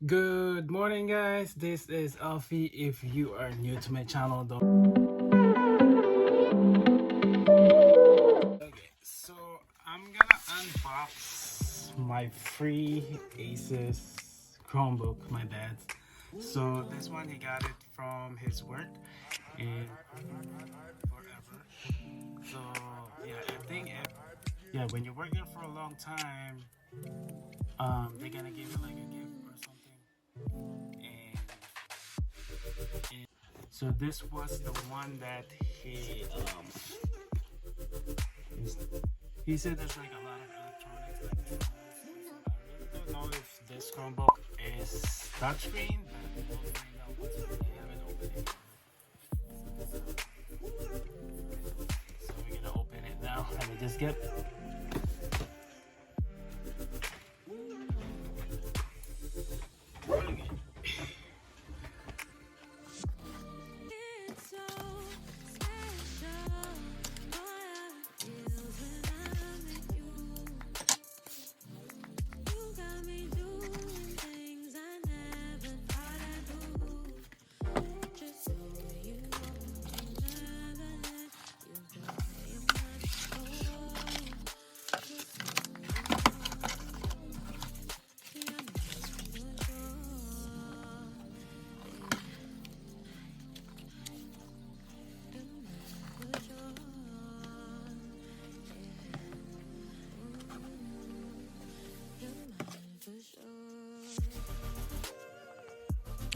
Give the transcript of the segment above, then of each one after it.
Good morning, guys. This is Alfie. If you are new to my channel, don't. Okay, so I'm gonna unbox my free Asus Chromebook. My dad's. So this one he got it from his work and forever. So yeah, I think yeah, when you're working for a long time, they're gonna give you like a gift or something. And so this was the one that he said there's like a lot of electronics that can move. So I really don't know if this Chromebook is touchscreen, but we'll find out once I haven't opened it. So we're gonna open it now. Let me just get. Okay.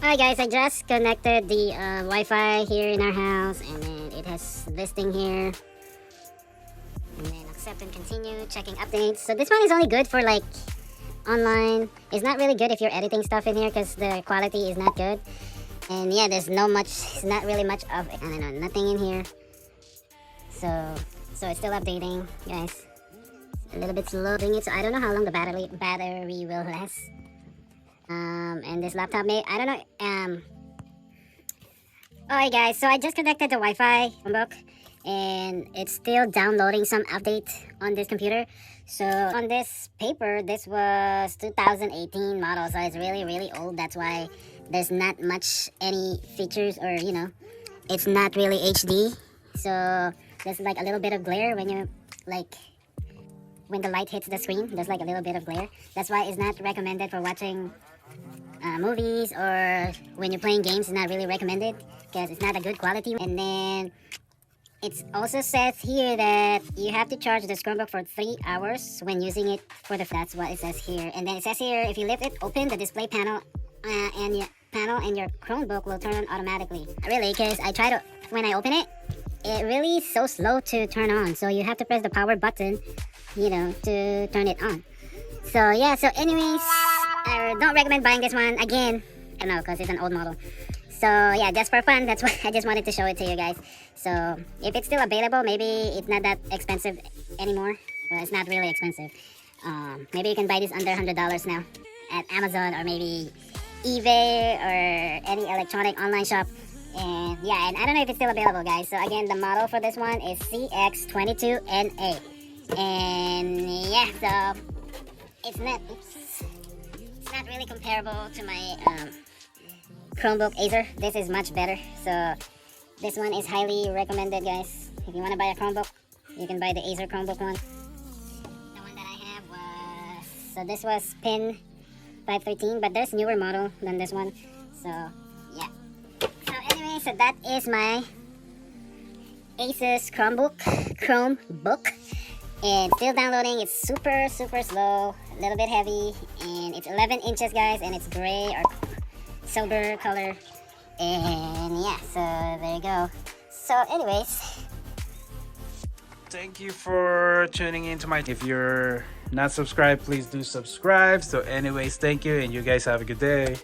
Alright guys, I just connected the Wi-Fi here in our house, and then it has this thing here, and then accept and continue, checking updates. So this one is only good for like online. It's not really good if you're editing stuff in here because the quality is not good. And yeah, there's it's not really much of, I don't know, nothing in here. So it's still updating, guys. A little bit slow doing it, so I don't know how long the battery will last. And this laptop I don't know. Alright guys, so I just connected the Wi-Fi book, and it's still downloading some update on this computer. So on this paper, this was 2018 model, so it's really old. That's why there's not much any features, or it's not really HD. So there's like a little bit of glare when you when the light hits the screen. There's like a little bit of glare. That's why it's not recommended for watching movies, or when you're playing games. It's not really recommended because it's not a good quality. And then it also says here that you have to charge the Chromebook for 3 hours when using it for that's what it says here. And then it says here, if you leave it open, the display panel and your Chromebook will turn on automatically. Really, because I tried to, when I open it, it really is so slow to turn on. So you have to press the power button, to turn it on. So yeah, so anyways, I don't recommend buying this one again. I don't know, because it's an old model. So yeah, just for fun, that's why I just wanted to show it to you guys. So if it's still available, maybe it's not that expensive anymore. Well, it's not really expensive. Maybe you can buy this under $100 now at Amazon, or maybe eBay, or any electronic online shop. And yeah, and I don't know if it's still available, guys. So again, the model for this one is cx22na. And yeah, so it's not really comparable to my Chromebook Acer. This is much better. So this one is highly recommended, guys. If you want to buy a Chromebook, you can buy the Acer Chromebook one. The one that I have was, so this was pin 513, but there's newer model than this one. So yeah. So anyway, so that is my Asus Chromebook. And still downloading. It's super slow, a little bit heavy, and it's 11 inches, guys, and it's gray or silver color. And yeah, so there you go. So anyways, Thank you for tuning in to my. If you're not subscribed, please do subscribe. So anyways, thank you, and you guys have a good day.